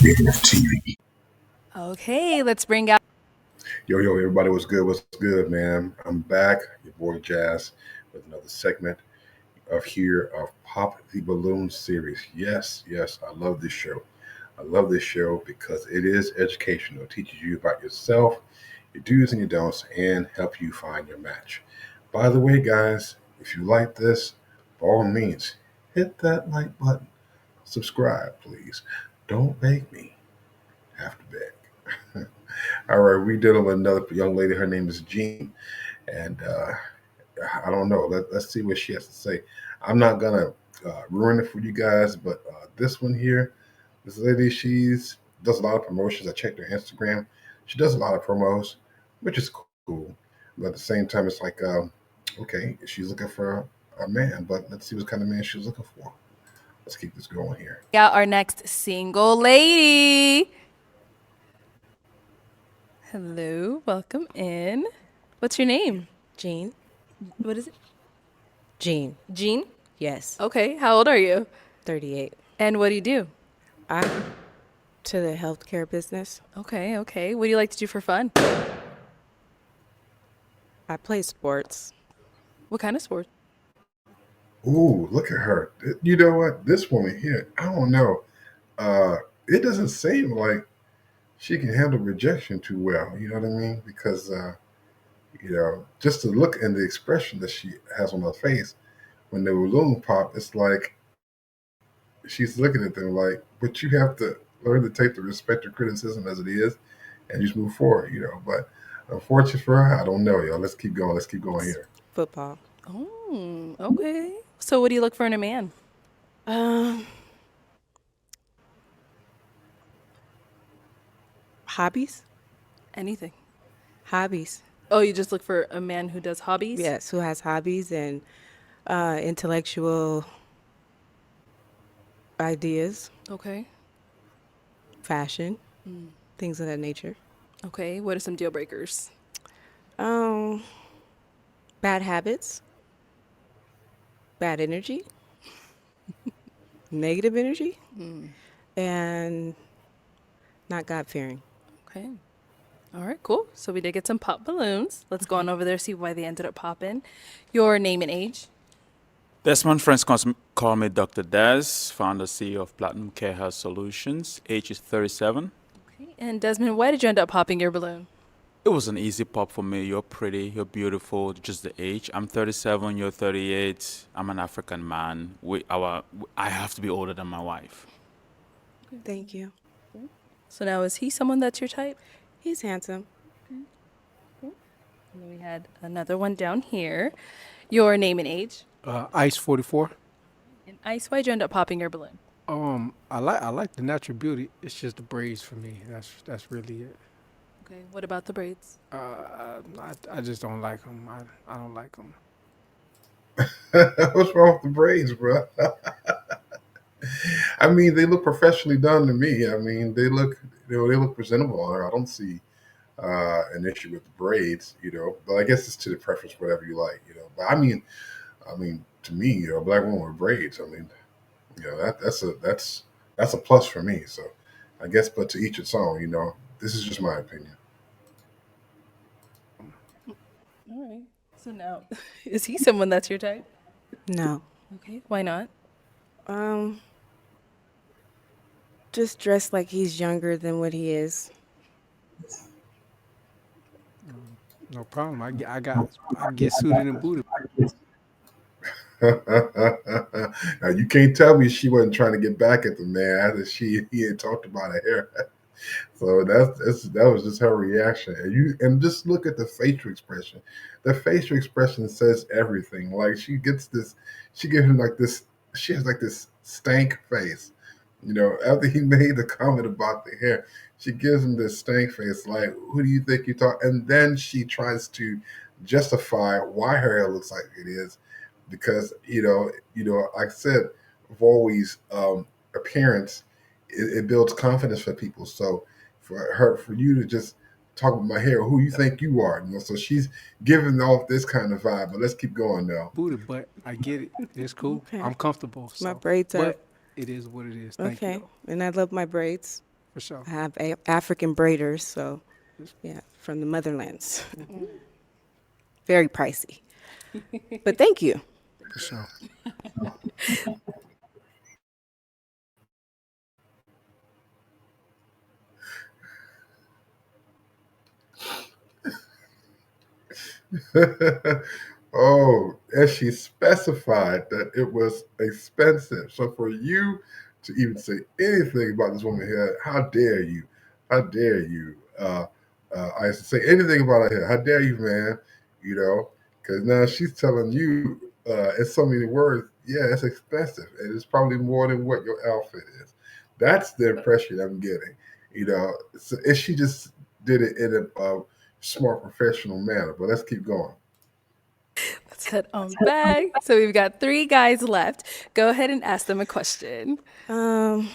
Kreative TV. Okay, let's bring out. Yo, everybody, what's good? What's good, man? I'm back, your boy Jazz, with another segment of Pop the Balloon series. Yes, I love this show. I love this show because it is educational. It teaches you about yourself, your do's and your don'ts, and help you find your match. By the way, guys, if you like this, by all means, hit that like button. Subscribe, please. Don't beg me. Have to beg. All right, we dealing with another young lady. Her name is Jean, and I don't know. Let's see what she has to say. I'm not gonna ruin it for you guys, but this one here, this lady, she's does a lot of promotions. I checked her Instagram. She does a lot of promos, which is cool. But at the same time, it's like, okay, she's looking for a man, but let's see what kind of man she's looking for. Let's keep this going here. Out our next single lady. Hello, welcome in. What's your name? Jean. What is it? Jean. Jean? Yes. Okay, how old are you? 38. And what do you do? I'm to the healthcare business. Okay. What do you like to do for fun? I play sports. What kind of sport? Ooh, look at her. You know what? This woman here, I don't know. Uh, it doesn't seem like she can handle rejection too well. You know what I mean? Because just the look and the expression that she has on her face when the balloon pop, it's like she's looking at them like, but you have to learn to take the respect or criticism as it is, and just move forward. But unfortunately for her, I don't know, y'all. Let's keep going. Let's keep going here. Football. Oh, okay. So what do you look for in a man? Um, Hobbies? Anything. Hobbies. Oh, you just look for a man who does hobbies? Yes, who has hobbies and intellectual ideas, Okay. fashion, things of that nature. Okay, what are some deal breakers? Um, Bad habits, bad energy, negative energy, and not God-fearing. Okay. All right, cool. So we did get some pop balloons. Let's go on over there, see why they ended up popping. Your name and age? Desmond friends call me Dr. Daz, founder CEO of Platinum Care Health Solutions. Age is 37. Okay. And Desmond, why did you end up popping your balloon? It was an easy pop for me. You're pretty, you're beautiful, just the age. I'm 37, you're 38. I'm an African man. I have to be older than my wife. Thank you. So now, is he someone that's your type? He's handsome. And then we had another one down here. Your name and age? Ice 44. And Ice, why'd you end up popping your balloon? I like the natural beauty. It's just the braids for me. That's really it. Okay, what about the braids? I just don't like them. I don't like them. What's wrong with the braids, bro? I mean, they look professionally done to me. I mean, they look presentable on her. I don't see an issue with the braids, But I guess it's to the preference, whatever you like. But I mean, to me, a black woman with braids. I mean, that's a plus for me. So I guess, but to each its own. This is just my opinion. All right. So now, is he someone that's your type? No. Okay, why not? Um, just dressed like he's younger than what he is. No problem. I get suited and booted. Now you can't tell me she wasn't trying to get back at the man after he had talked about her hair. So that was just her reaction, and just look at the facial expression. The facial expression says everything. Like she gives him like this. She has like this stank face. After he made the comment about the hair, she gives him this stank face. Like, who do you think you talk? And then she tries to justify why her hair looks like it is, because like I said, I've always appearance it builds confidence for people. So for you to just talk about my hair, who you think you are, so she's giving off this kind of vibe. But let's keep going now. Booted, but I get it. It's cool. Okay. I'm comfortable. My So, braids are but it is what it is. Thank okay. you. And I love my braids. For sure. I have African braiders, so yeah, from the motherlands. Very pricey. But thank you. For sure. Oh, and she specified that it was expensive. So for you to even say anything about this woman here, how dare you? How dare you? I used to say anything about her hair. How dare you, man? You know, because now she's telling you in so many words, yeah, it's expensive, and it's probably more than what your outfit is. That's the impression I'm getting. You know, so, and she just did it in a smart, professional manner. But let's keep going. Let's head on back. So we've got 3 guys left. Go ahead and ask them a question. Um,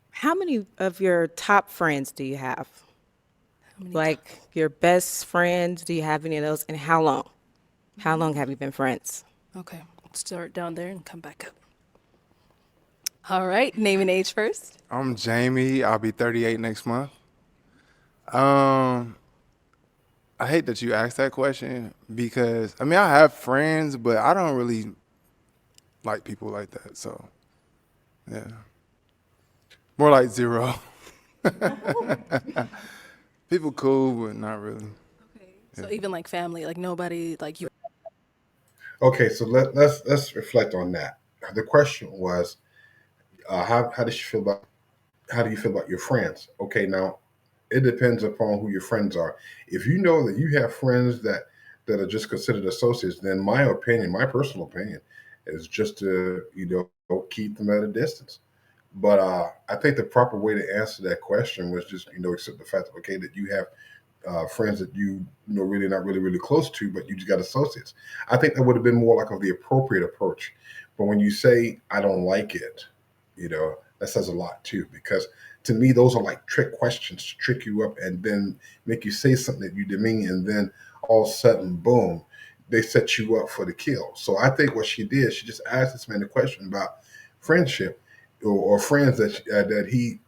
how many of your top friends do you have? many Like your best friends, do you have any of those? And how long? How long have you been friends? Okay, let's start down there and come back up. All right, name and age first. I'm Jamie. I'll be 38 next month. Um, I hate that you asked that question because I mean I have friends, but I don't really like people like that. So yeah, more like zero. People cool, but not really. So even like family, like nobody, like you. Okay, so let's reflect on that. The question was, how does she feel about how do you feel about your friends? Okay, now it depends upon who your friends are. If you know that you have friends that are just considered associates, then my opinion, my personal opinion, is just to keep them at a distance. But I think the proper way to answer that question was just accept the fact that okay that you have friends that really not really close to, but you just got associates. I think that would have been more like of the appropriate approach. But when you say I don't like it, that says a lot too, because to me those are like trick questions to trick you up and then make you say something that you demean, and then all of a sudden, boom, they set you up for the kill. So I think what she did, she just asked this man a question about friendship or friends that he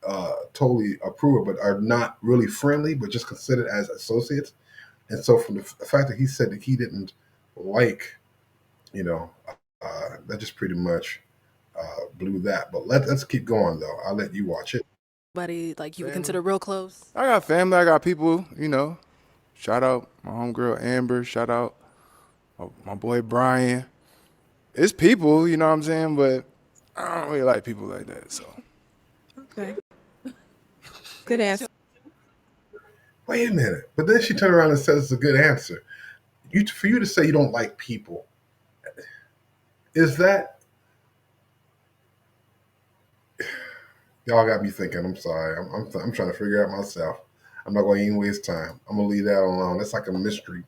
totally approve of, but are not really friendly, but just considered as associates. And so, from the fact that he said that he didn't like, you know, that just pretty much blew that. But let's keep going though. I'll let you watch it. Nobody like you would Family. consider real close. I got family. I got people. Shout out my homegirl Amber. Shout out my boy Brian. It's people. You know what I'm saying? But I don't really like people like that. So. Okay. Good answer. Wait a minute. But then she turned around and said it's a good answer. For you to say you don't like people, is that y'all got me thinking? I'm sorry. I'm trying to figure out myself. I'm not going to even waste time. I'm going to leave that alone. That's like a mystery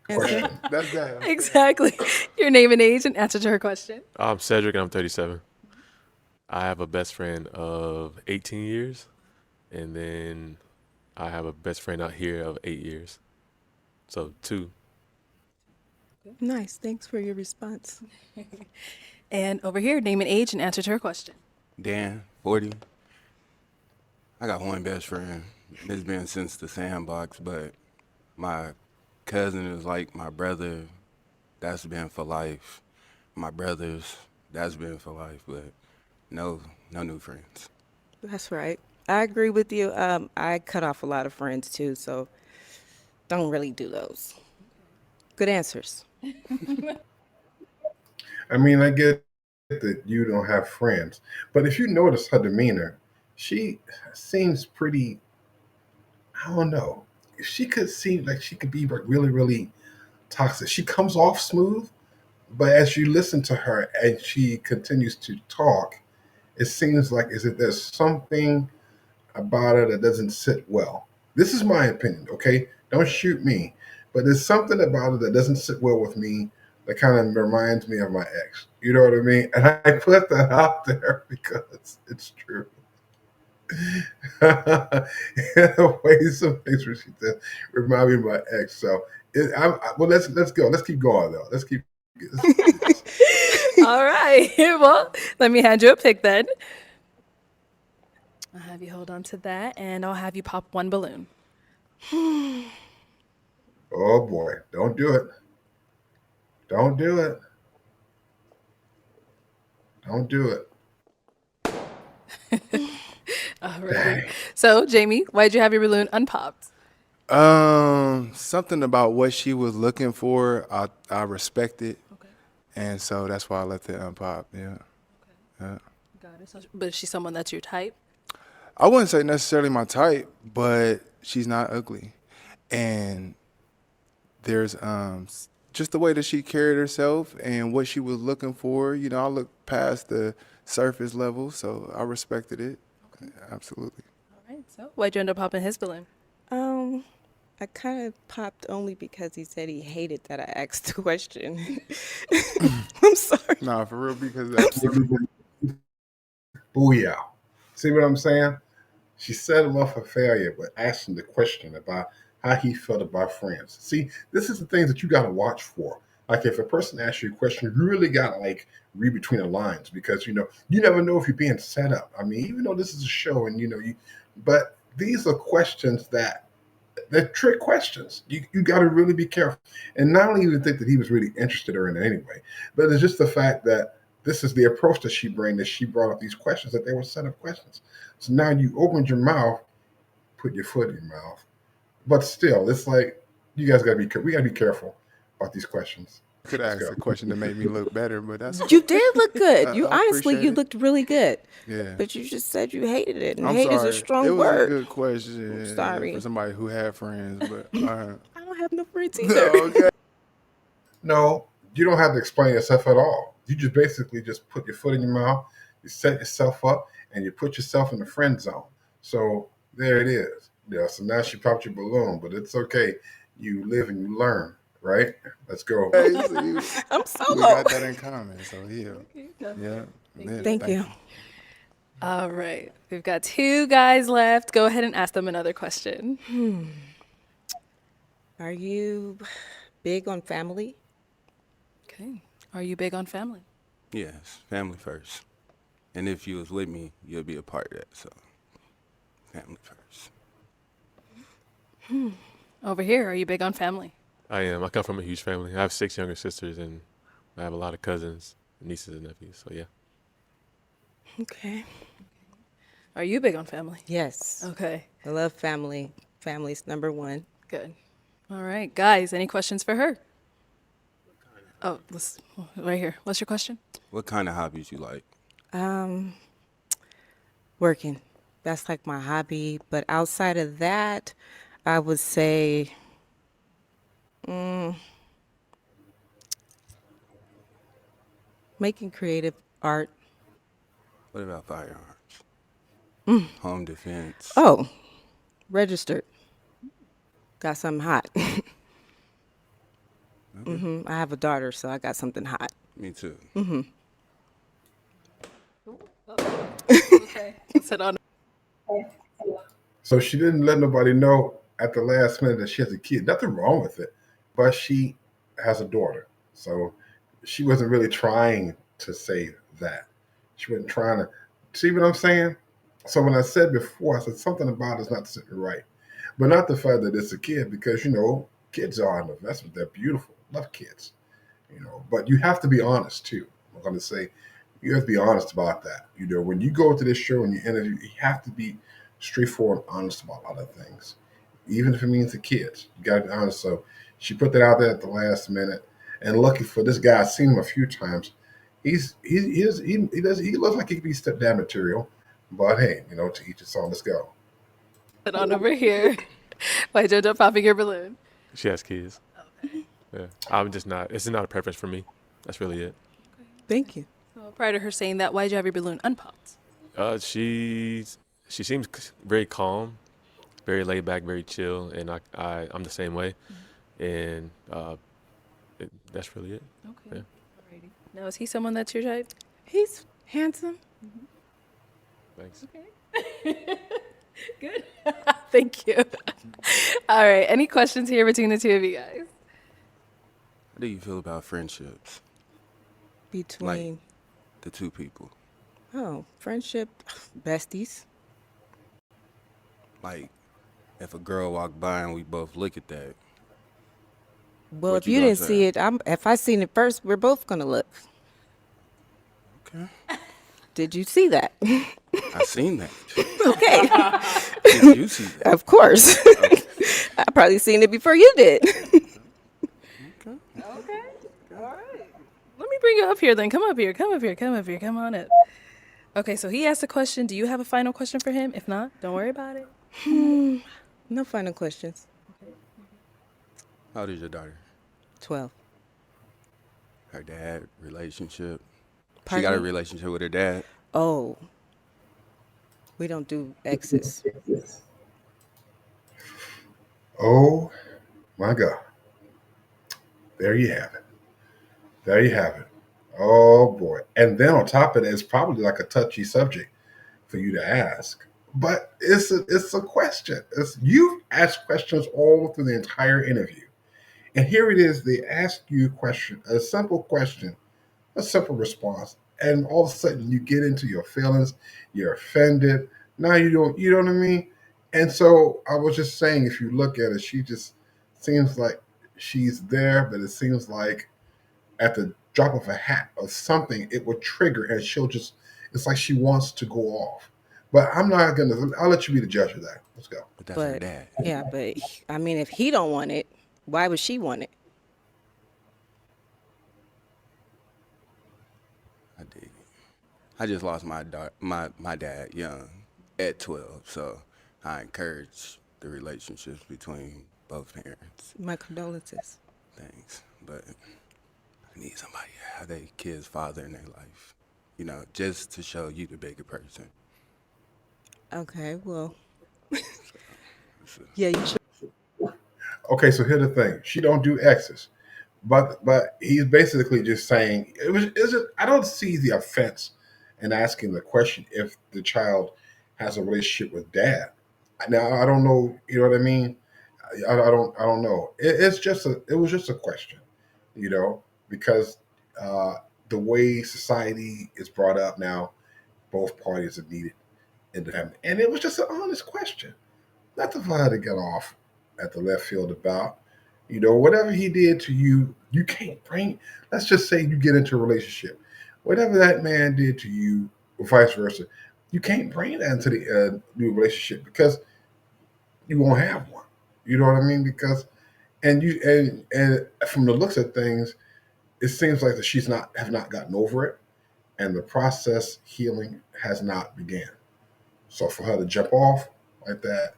Answer. question. That's that. Exactly. Your name and age and answer to her question. I'm Cedric and I'm 37. I have a best friend of 18 years, and then I have a best friend out here of 8 years. So 2. Nice. Thanks for your response. And over here, name and age and answer to her question. Dan, 40. I got one best friend. It's been since the sandbox, but my cousin is like my brother. That's been for life. My brothers, that's been for life, but no new friends. That's right. I agree with you. I cut off a lot of friends too, so don't really do those. Good answers. I mean, I get that you don't have friends, but if you notice her demeanor, she seems pretty, I don't know. She could seem like she could be like really toxic. She comes off smooth, but as you listen to her and she continues to talk, it seems like is that there's something about her that doesn't sit well. This is my opinion, okay? Don't shoot me. But there's something about it that doesn't sit well with me that kind of reminds me of my ex. You know what I mean? And I put that out there because it's true. In a way, some things where she said remind me of my ex. So, well, let's go. Let's keep going though. Let's keep. All right. Well, let me hand you a pick then. I'll have you hold on to that, and I'll have you pop one balloon. Oh boy, don't do it. Don't do it. Don't do it. Alrighty. So, Jamie, why'd you have your balloon unpopped? Something about what she was looking for, I respected, Okay. and so that's why I left it unpop. Yeah. Okay. Yeah. Got it. So, but is she someone that's your type? I wouldn't say necessarily my type, but she's not ugly, and there's just the way that she carried herself and what she was looking for. You know, I looked past the surface level, so I respected it. Okay. Absolutely. All right. So, why'd you end up popping his balloon? I kind of popped only because he said he hated that I asked the question. I'm sorry. Nah, for real, because that's Booyah. See what I'm saying? She set him up for failure, but asked him the question about how he felt about friends. See, this is the things that you got to watch for. Like if a person asks you a question, you really got to like read between the lines because you never know if you're being set up. I mean, even though this is a show and but these are questions that they're trick questions. You got to really be careful, and not only even think that he was really interested in it anyway, but it's just the fact that this is the approach that she bring. That she brought up these questions that they were set up questions. So now you opened your mouth, put your foot in your mouth, but still, it's like you guys got to be. We got to be careful about these questions. could Let's ask go. a question to make me look better, but that's You did look good. I You honestly, appreciate you it. looked really good. Yeah. But you just said you hated it, and I'm hate is sorry. a strong It was a word. good question Sorry. for somebody who had friends, but I don't have no friends either. okay. No, you don't have to explain yourself at all. You just basically just put your foot in your mouth, you set yourself up, and you put yourself in the friend zone. So there it is. Yeah. So now she popped your balloon, but it's okay. You live and you learn, right? Let's go. Hey, see, I'm we solo. got that in common, so yeah. Yeah. Yeah, Thank you. All right. We've got two guys left. Go ahead and ask them another question. Are you big on family? Okay. Are you big on family? Yes, family first. And if you was with me, you'll be a part of that. So, family first. Over here, are you big on family? I am. I come from a huge family. I have 6 younger sisters, and I have a lot of cousins, nieces, and nephews. So yeah. Okay. Are you big on family? Yes. Okay. I love family. Family's number one. Good. All right, guys, any questions for her? Oh, right here. What's your question? What kind of hobbies you like? Working. That's like my hobby. But outside of that, I would say making creative art. What about firearms? Home defense. Oh, registered. Got something hot. I have a daughter, so I got something hot. Me too. Okay. Sit on. So she didn't let nobody know at the last minute that she has a kid. Nothing wrong with it, but she has a daughter. So she wasn't really trying to say that. She wasn't trying to see what I'm saying. So when I said before, I said something about it's not sitting right, but not the fact that it's a kid because kids are an investment. They're beautiful. Love kids, But you have to be honest too. I'm going to say you have to be honest about that. When you go to this show and you interview, you have to be straightforward and honest about a lot of things, even if it means the kids. You got to be honest. So she put that out there at the last minute, and lucky for this guy, I've seen him a few times. He looks like he could be stepdad material, but hey, to each his own. Let's go. Sit on over here. Why'd you end up popping your balloon? She has kids. Yeah. I'm just not. It's not a preference for me. That's really it. Thank you. Well, prior to her saying that, why'd you have your balloon unpopped? She seems very calm, very laid back, very chill, and I'm the same way, and that's really it. Okay. Yeah. Alrighty. Now, is he someone that's your type? He's handsome. Thanks. Okay. Good. Thank you. All right. Any questions here between the two of you guys? How do you feel about friendships? Between, The two people. friendship, besties. Like, if a girl walk by and we both look at that, Well, what if you you gonna didn't say? see it, if I seen it first, we're both gonna look. Okay, Did you see that? I seen that. Okay, Did you see that? of course. Okay. I probably seen it before you did. Okay. Okay. All right. Let me bring you up here then. Come up here. Come up here. Come up here. Come on up. Okay, so he asked a question. Do you have a final question for him? If not, don't worry about it. No final questions. How old is your daughter? 12. Her dad, relationship. She Pardon got a me? relationship with her dad. Oh, we don't do exes. Oh my God. There you have it. There you have it. Oh boy. And then on top of it, it's probably like a touchy subject for you to ask. But it's a question. You've asked questions all through the entire interview. And here it is, they ask you a question, a simple response, and all of a sudden you get into your feelings, you're offended. Now you know what I mean? And so I was just saying, if you look at it, she just seems like she's there, but it seems like at the drop of a hat or something, it would trigger and she'll just, it's like she wants to go off. But I'll let you be the judge of that. Let's go. But that's her But dad. yeah, but I mean, if he don't want it, why would she want it? I dig it. I just lost my dad young at 12, so I encourage the relationships between both parents. My condolences. Things, but I need somebody to have their kid's father in their life. You know, just to show you the bigger person. Okay, well, So, yeah, you should. Okay, so here's the thing. She don't do X's. But he's basically just saying it was is it I don't see the offense in asking the question if the child has a relationship with dad. Now I don't know, you know what I mean? I don't know. It was just a question, you know, because uh, the way society is brought up now, both parties are needed in the family, and it was just an honest question. Nothing for her to get off at the left field about. You know, whatever he did to you, you can't bring. Let's just say you get into a relationship. Whatever that man did to you, or vice versa, you can't bring that into the new relationship because you won't have one. You know what I mean? Because and from the looks of things, it seems like that she's not have not gotten over it, and the process healing has not began. So for her to jump off like that,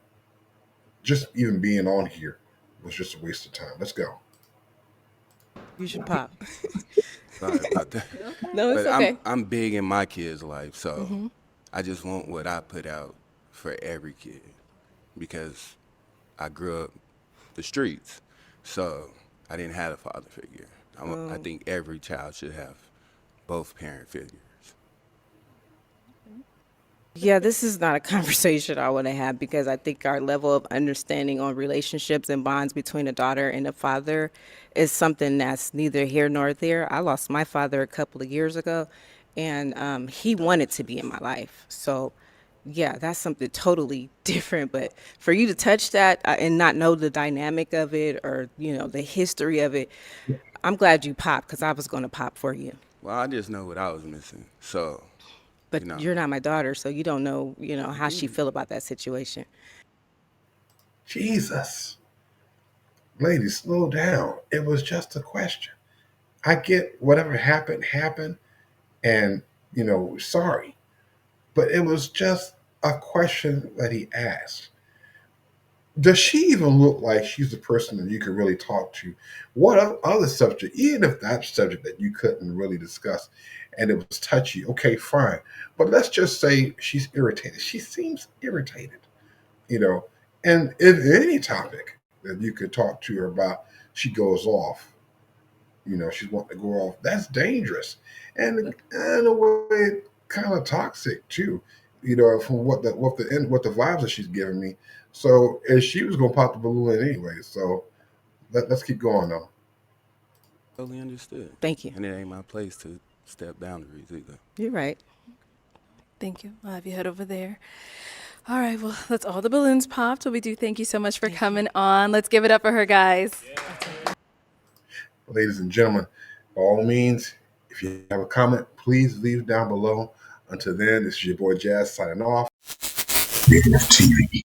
just even being on here was just a waste of time. Let's go. You should pop. sorry about that. No, it's But okay. I'm big in my kid's life, so I just want what I put out for every kid because I grew up the streets, so I didn't have a father figure. I think every child should have both parent figures. Yeah, this is not a conversation I want to have because I think our level of understanding on relationships and bonds between a daughter and a father is something that's neither here nor there. I lost my father a couple of years ago, and he wanted to be in my life. So, yeah, that's something totally different. But for you to touch that and not know the dynamic of it or, the history of it, I'm glad you popped because I was going to pop for you. Well, I just know what I was missing, so But you know. you're not my daughter, so you don't know, I how she do. feel about that situation. Jesus, ladies, slow down. It was just a question. I get whatever happened happened, and sorry, but it was just a question that he asked. Does she even look like she's the person that you could really talk to? What other subject, even if that subject that you couldn't really discuss and it was touchy, okay, fine. But let's just say she's irritated. She seems irritated, you know. And if any topic that you could talk to her about, she goes off. She's wanting to go off. That's dangerous. And in a way, kind of toxic too. From what the vibes that she's giving me. So and she was gonna pop the balloon anyway. So let's keep going though. Totally understood. Thank you. And it ain't my place to step boundaries either. You're right. Thank you. I'll have you head over there. All right, well, that's all the balloons popped. Well, we do thank you so much for coming on. Let's give it up for her, guys. Ladies and gentlemen, by all means, if you have a comment, please leave down below. Until then, this is your boy Jazz signing off. Kreative TV.